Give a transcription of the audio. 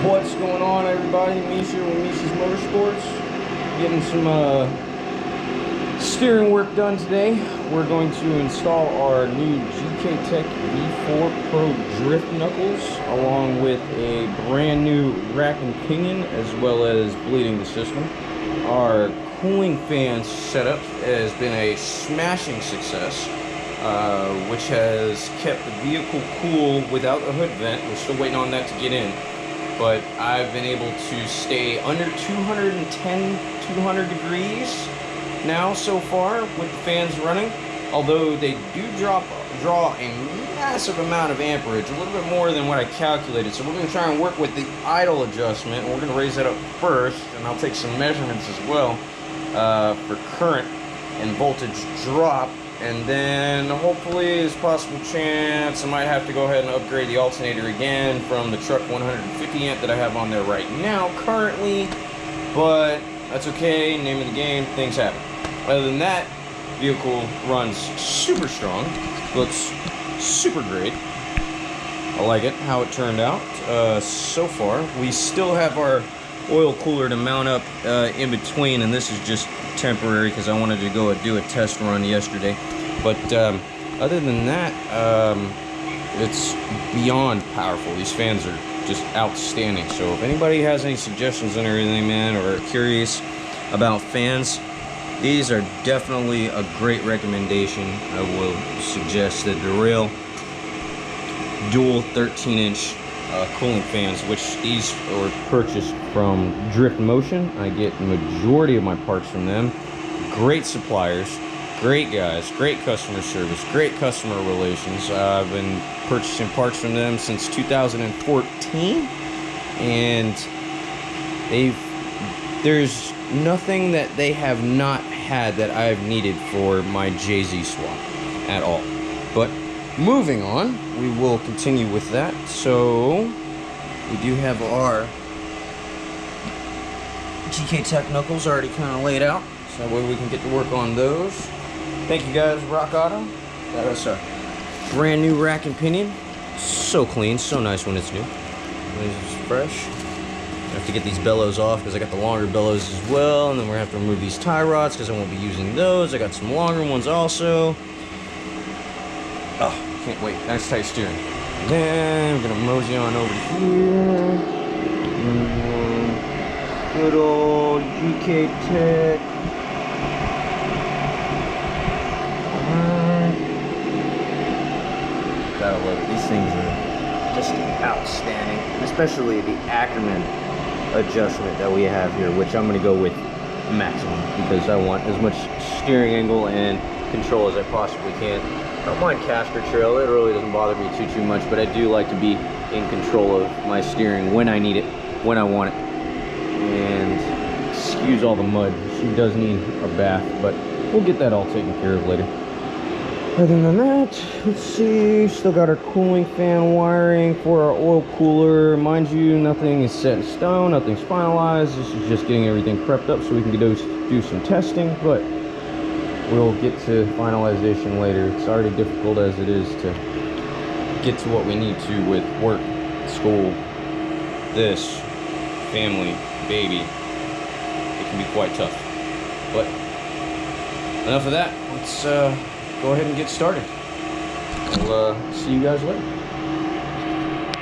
What's going on, everybody? Misha with Misha's Motorsports. Getting some steering work done today. We're going to install our new GKTech V4 Pro Drift knuckles, along with a brand new rack and pinion, as well as bleeding the system. Our cooling fan setup has been a smashing success, which has kept the vehicle cool without a hood vent. We're still waiting on that to get in. But I've been able to stay under 200 degrees now so far with the fans running, although they do draw a massive amount of amperage, a little bit more than what I calculated. So we're going to try and work with the idle adjustment. We're going to raise that up first, and I'll take some measurements as well for current and voltage drop. And then hopefully there's a possible chance I might have to go ahead and upgrade the alternator again from the truck 150 amp that I have on there right now currently, but that's okay, name of the game, things happen. Other than that, vehicle runs super strong, looks super great. I like it, how it turned out so far. We still have our oil cooler to mount up in between, and this is just temporary because I wanted to go do a test run yesterday. But other than that, it's beyond powerful. These fans are just outstanding. So if anybody has any suggestions and everything, man, or are curious about fans, these are definitely a great recommendation. I will suggest that the Rail dual 13-inch cooling fans, which these are purchased from Drift Motion. I get the majority of my parts from them. Great suppliers, great guys, great customer service, great customer relations. I've been purchasing parts from them since 2014, and there's nothing that they have not had that I've needed for my JZ swap at all. But moving on, we will continue with that. So we do have our GKTech knuckles already kind of laid out, so that way we can get to work on those. Thank you guys, Rock Auto. Got us a brand new rack and pinion. So clean, so nice when it's new. It's fresh. I have to get these bellows off because I got the longer bellows as well, and then we're gonna have to remove these tie rods because I won't be using those. I got some longer ones also. Oh, can't wait. Nice tight steering. And then I'm gonna mosey on over here. Good old GKTech. Gotta love it. These things are just outstanding, especially the Ackerman adjustment that we have here, which I'm gonna go with maximum because I want as much steering angle and control as I possibly can. I don't mind caster trail, it really doesn't bother me too much, but I do like to be in control of my steering when I need it, when I want it. And excuse all the mud, she does need a bath, but we'll get that all taken care of later. Other than that, let's see, still got our cooling fan wiring for our oil cooler. Mind you, nothing is set in stone, nothing's finalized. This is just getting everything prepped up so we can do some testing, but we'll get to finalization later. It's already difficult as it is to get to what we need to with work, school, this, family, baby. It can be quite tough. But enough of that. Let's go ahead and get started. We'll see you guys later.